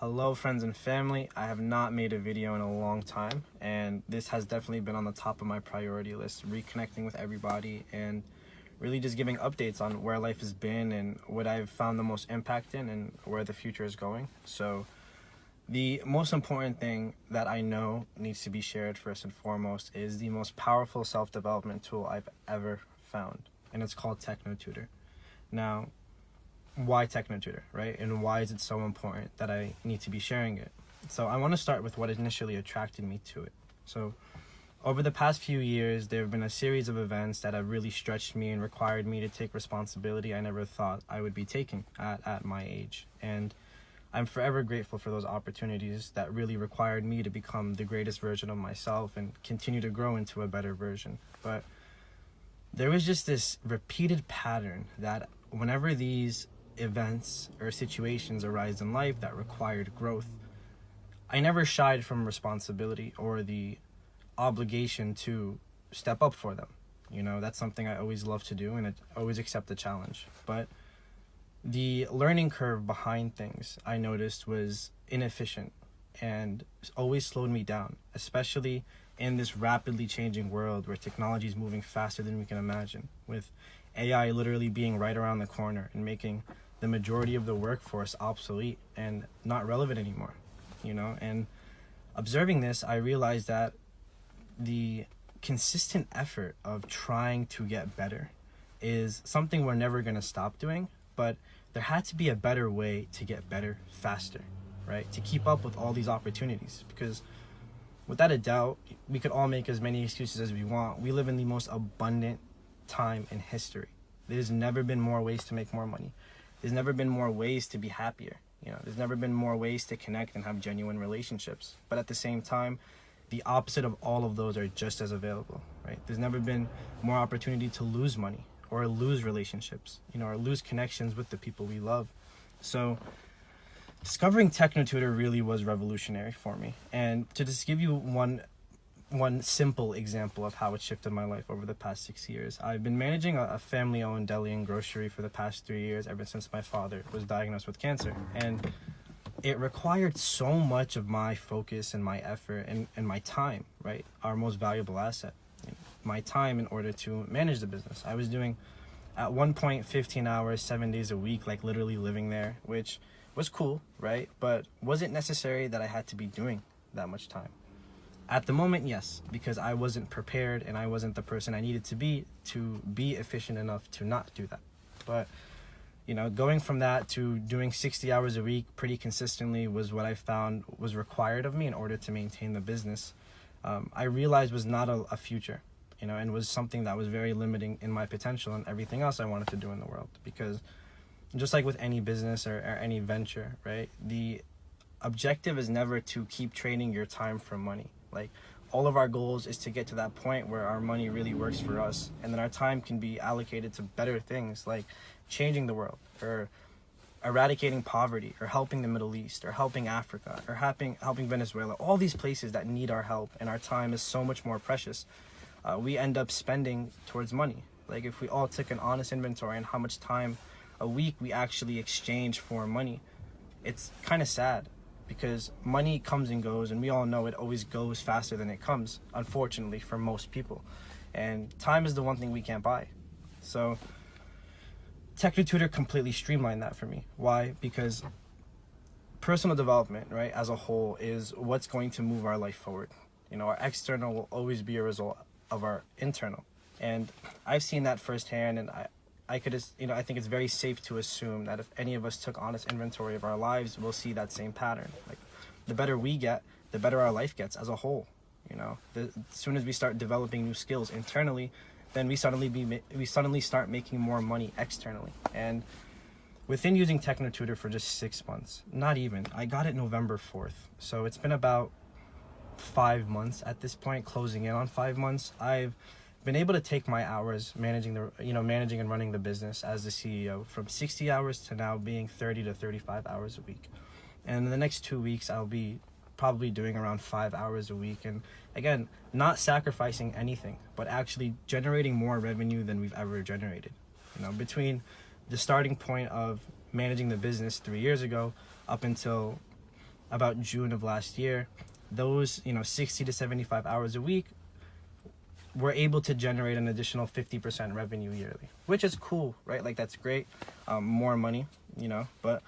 Hello friends and family, I have not made a video in a long time, and this has definitely been on the top of my priority list, reconnecting with everybody and really just giving updates on where life has been and what I've found the most impact in and where the future is going. So the most important thing that I know needs to be shared first and foremost is the most powerful self-development tool I've ever found, and it's called TechnoTutor. Now, why TechnoTutor, right? And why is it so important that I need to be sharing it? So I want to start with what initially attracted me to it. So over the past few years, there have been a series of events that have really stretched me and required me to take responsibility I never thought I would be taking at my age. And I'm forever grateful for those opportunities that really required me to become the greatest version of myself and continue to grow into a better version. But there was just this repeated pattern that whenever these events or situations arise in life that required growth, I never shied from responsibility or the obligation to step up for them. You know, that's something I always love to do, and I always accept the challenge. But the learning curve behind things I noticed was inefficient and always slowed me down, especially in this rapidly changing world where technology is moving faster than we can imagine, with AI literally being right around the corner and making the majority of the workforce obsolete and not relevant anymore, you know? And observing this, I realized that the consistent effort of trying to get better is something we're never going to stop doing, but there had to be a better way to get better faster, right? To keep up with all these opportunities, because without a doubt, we could all make as many excuses as we want. We live in the most abundant time in history. There's never been more ways to make more money. There's never been more ways to be happier. You know, there's never been more ways to connect and have genuine relationships. But at the same time, the opposite of all of those are just as available, right? There's never been more opportunity to lose money or lose relationships, you know, or lose connections with the people we love. So discovering TechnoTutor really was revolutionary for me. And to just give you one simple example of how it shifted my life over the past 6 years. I've been managing a family-owned deli and grocery for the past 3 years, ever since my father was diagnosed with cancer. And it required so much of my focus and my effort and my time, right? Our most valuable asset, my time, in order to manage the business. I was doing, at one point, 15 hours, 7 days a week, like literally living there, which was cool, right? But wasn't necessary that I had to be doing that much time. At the moment, yes, because I wasn't prepared and I wasn't the person I needed to be efficient enough to not do that. But, you know, going from that to doing 60 hours a week pretty consistently was what I found was required of me in order to maintain the business. I realized was not a future, you know, and was something that was very limiting in my potential and everything else I wanted to do in the world. Because just like with any business or any venture, right, the objective is never to keep trading your time for money. Like, all of our goals is to get to that point where our money really works for us, and then our time can be allocated to better things like changing the world, or eradicating poverty, or helping the Middle East, or helping Africa, or helping Venezuela. All these places that need our help, and our time is so much more precious. We end up spending towards money. Like, if we all took an honest inventory on how much time a week we actually exchange for money, it's kind of sad. Because money comes and goes, and we all know it always goes faster than it comes, unfortunately, for most people. And time is the one thing we can't buy. So TechnoTutor completely streamlined that for me. Why? Because personal development, right, as a whole, is what's going to move our life forward. You know, our external will always be a result of our internal. And I've seen that firsthand, and I could just, you know, I think it's very safe to assume that if any of us took honest inventory of our lives, we'll see that same pattern. Like, the better we get, the better our life gets as a whole. You know, as soon as we start developing new skills internally, then we suddenly start making more money externally. And within using TechnoTutor for just 6 months, not even, I got it November 4th. So it's been about 5 months at this point, closing in on 5 months. I've been able to take my hours managing and running the business as the CEO from 60 hours to now being 30 to 35 hours a week. And in the next 2 weeks, I'll be probably doing around 5 hours a week. And again, not sacrificing anything, but actually generating more revenue than we've ever generated. You know, between the starting point of managing the business 3 years ago up until about June of last year, those 60 to 75 hours a week were able to generate an additional 50% revenue yearly, which is cool, right? Like, that's great. More money, but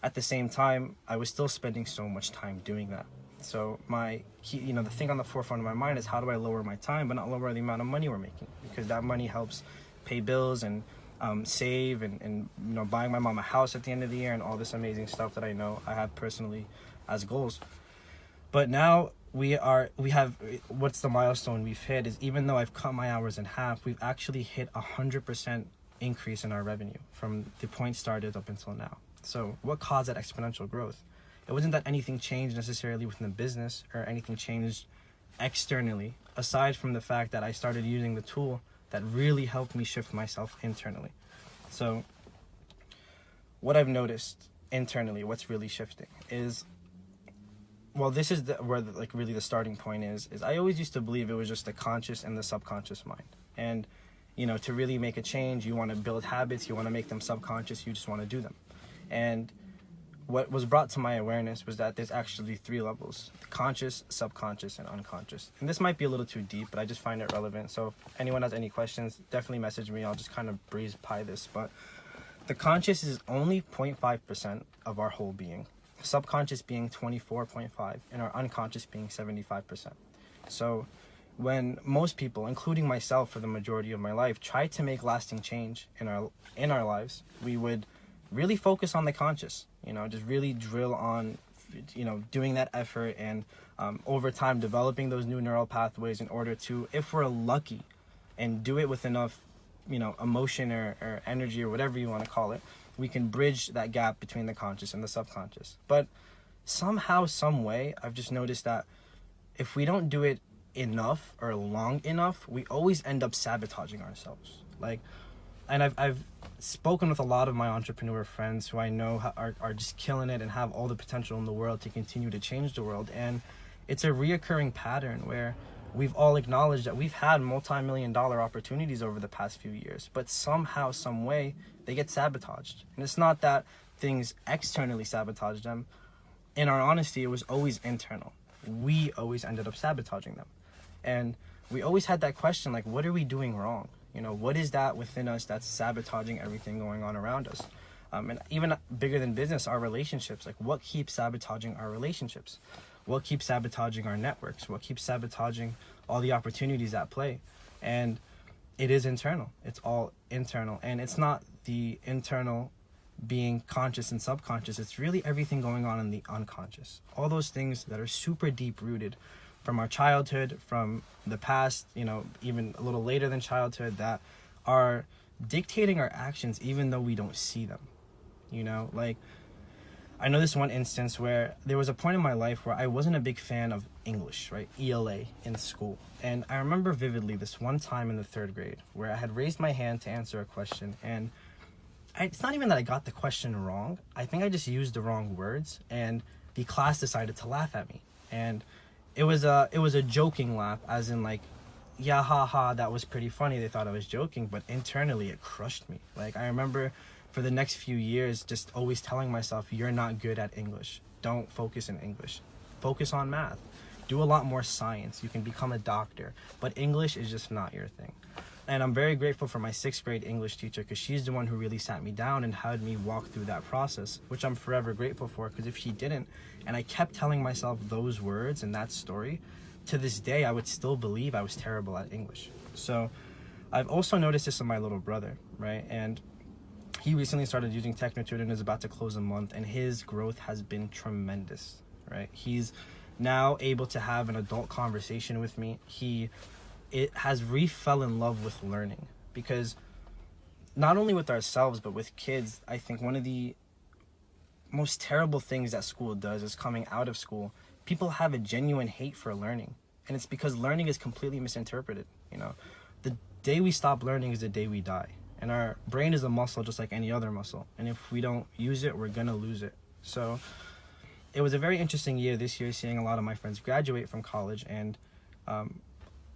at the same time, I was still spending so much time doing that. So my key, the thing on the forefront of my mind is, how do I lower my time but not lower the amount of money we're making? Because that money helps pay bills and save and buying my mom a house at the end of the year and all this amazing stuff that I know I have personally as goals. But now we have, what's the milestone we've hit is, even though I've cut my hours in half, we've actually hit 100% increase in our revenue from the point started up until now. So what caused that exponential growth? It wasn't that anything changed necessarily within the business or anything changed externally, aside from the fact that I started using the tool that really helped me shift myself internally. So what I've noticed internally, what's really shifting is, well, this is where really the starting point is I always used to believe it was just the conscious and the subconscious mind. And, to really make a change, you want to build habits, you want to make them subconscious, you just want to do them. And what was brought to my awareness was that there's actually 3 levels: conscious, subconscious, and unconscious. And this might be a little too deep, but I just find it relevant. So if anyone has any questions, definitely message me. I'll just kind of breeze by this. But the conscious is only 0.5% of our whole being, subconscious being 24.5%, and our unconscious being 75%. So when most people, including myself for the majority of my life, try to make lasting change in our lives, we would really focus on the conscious, just really drill on, doing that effort and over time developing those new neural pathways in order to, if we're lucky and do it with enough, emotion or energy or whatever you want to call it, we can bridge that gap between the conscious and the subconscious. But somehow, some way, I've just noticed that if we don't do it enough or long enough, we always end up sabotaging ourselves. And I've spoken with a lot of my entrepreneur friends who I know are just killing it and have all the potential in the world to continue to change the world. And it's a reoccurring pattern where we've all acknowledged that we've had multi-million-dollar opportunities over the past few years, but somehow, some way, they get sabotaged. And it's not that things externally sabotage them. In our honesty, it was always internal. We always ended up sabotaging them. And we always had that question, like, what are we doing wrong? What is that within us that's sabotaging everything going on around us? And even bigger than business, our relationships. Like, what keeps sabotaging our relationships? What keeps sabotaging our networks? What keeps sabotaging all the opportunities at play? And it is internal. It's all internal. And it's not the internal being conscious and subconscious. It's really everything going on in the unconscious. All those things that are super deep rooted from our childhood, from the past, even a little later than childhood, that are dictating our actions even though we don't see them. I know this one instance where there was a point in my life where I wasn't a big fan of English, right? ELA in school. And I remember vividly this one time in the 3rd grade where I had raised my hand to answer a question, and it's not even that I got the question wrong. I think I just used the wrong words, and the class decided to laugh at me. And it was a joking laugh, as in yeah, haha, that was pretty funny. They thought I was joking, but internally it crushed me. I remember for the next few years just always telling myself, you're not good at English. Don't focus in English. Focus on math. Do a lot more science. You can become a doctor, but English is just not your thing. And I'm very grateful for my 6th grade English teacher, because she's the one who really sat me down and had me walk through that process, which I'm forever grateful for, because if she didn't, and I kept telling myself those words and that story, to this day, I would still believe I was terrible at English. So I've also noticed this in my little brother, right? And he recently started using TechnoTutor and is about to close a month, and his growth has been tremendous, right? He's now able to have an adult conversation with me. It has fell in love with learning, because not only with ourselves, but with kids, I think one of the most terrible things that school does is, coming out of school, people have a genuine hate for learning. And it's because learning is completely misinterpreted. The day we stop learning is the day we die. And our brain is a muscle just like any other muscle. And if we don't use it, we're going to lose it. So it was a very interesting year this year, seeing a lot of my friends graduate from college. And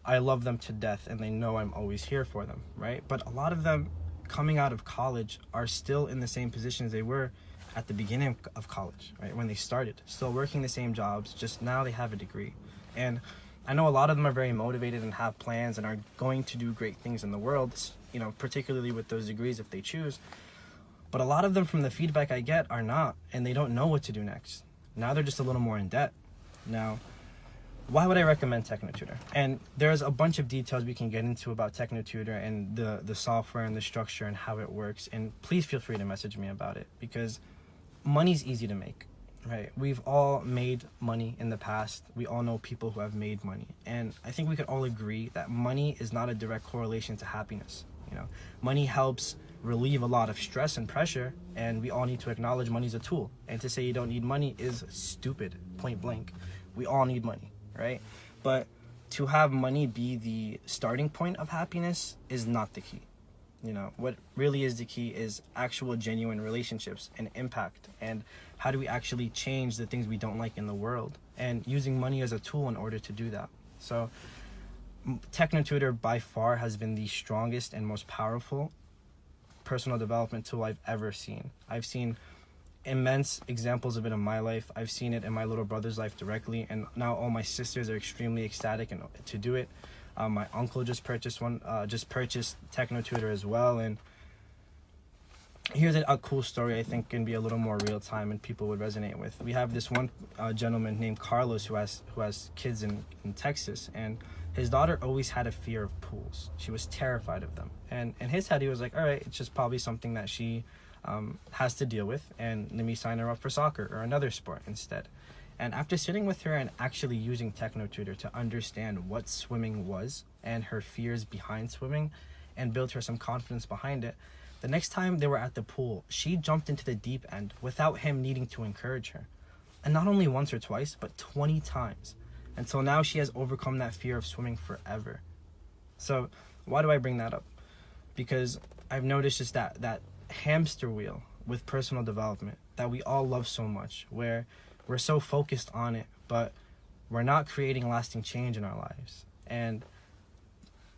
I love them to death, and they know I'm always here for them, right? But a lot of them coming out of college are still in the same positions they were at the beginning of college, right? When they started, still working the same jobs, just now they have a degree. And I know a lot of them are very motivated and have plans and are going to do great things in the world, you know, particularly with those degrees if they choose. But a lot of them, from the feedback I get, are not, and they don't know what to do next. Now they're just a little more in debt. Now, why would I recommend TechnoTutor? And there's a bunch of details we can get into about TechnoTutor and the software and the structure and how it works. And please feel free to message me about it, because money's easy to make, right? We've all made money in the past. We all know people who have made money. And I think we could all agree that money is not a direct correlation to happiness. You know, money helps relieve a lot of stress and pressure, and we all need to acknowledge money's a tool. And to say you don't need money is stupid, point blank. We all need money, right? But to have money be the starting point of happiness is not the key. You know, what really is the key is actual genuine relationships and impact, and how do we actually change the things we don't like in the world, and using money as a tool in order to do that. So TechnoTutor by far has been the strongest and most powerful personal development tool I've ever seen. I've seen immense examples of it in my life. I've seen it in my little brother's life directly, and now all my sisters are extremely ecstatic to do it. My uncle just purchased TechnoTutor as well. And here's a cool story I think can be a little more real time and people would resonate with. We have this one gentleman named Carlos who has kids in Texas, and his daughter always had a fear of pools. She was terrified of them. And in his head, he was like, all right, it's just probably something that she has to deal with, and let me sign her up for soccer or another sport instead. And after sitting with her and actually using TechnoTutor to understand what swimming was and her fears behind swimming and build her some confidence behind it, the next time they were at the pool, she jumped into the deep end without him needing to encourage her. And not only once or twice, but 20 times. Until now, she has overcome that fear of swimming forever. So why do I bring that up? Because I've noticed just that hamster wheel with personal development that we all love so much, where we're so focused on it, but we're not creating lasting change in our lives. And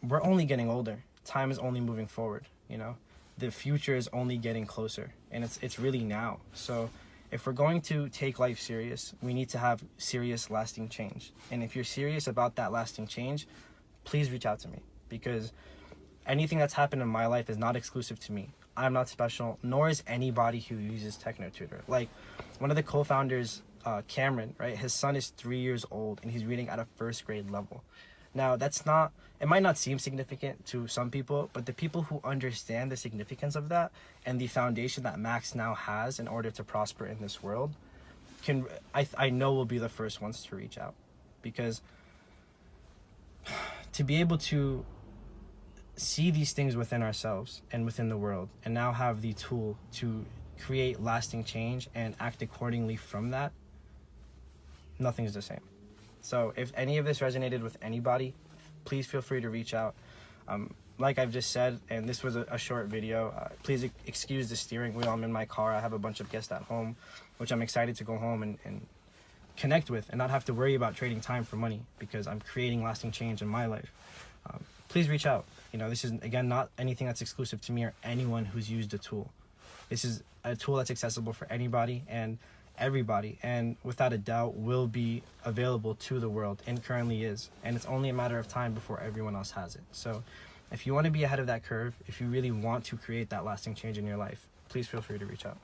we're only getting older. Time is only moving forward, you know? The future is only getting closer, and it's really now. So if we're going to take life serious, we need to have serious, lasting change. And if you're serious about that lasting change, please reach out to me, because anything that's happened in my life is not exclusive to me. I'm not special, nor is anybody who uses TechnoTutor. Like, one of the co-founders, Cameron, right? His son is 3 years old, and he's reading at a first grade level. Now, it might not seem significant to some people, but the people who understand the significance of that and the foundation that Max now has in order to prosper in this world, I know will be the first ones to reach out. Because to be able to see these things within ourselves and within the world, and now have the tool to create lasting change and act accordingly from that, nothing's the same. So if any of this resonated with anybody, please feel free to reach out. Like I've just said, and this was a short video, please excuse the steering wheel. I'm in my car. I have a bunch of guests at home, which I'm excited to go home and connect with and not have to worry about trading time for money, because I'm creating lasting change in my life. Please reach out. You know, this is, again, not anything that's exclusive to me or anyone who's used a tool. This is a tool that's accessible for anybody and everybody, and without a doubt will be available to the world, and currently is. And it's only a matter of time before everyone else has it. So if you want to be ahead of that curve, if you really want to create that lasting change in your life, please feel free to reach out.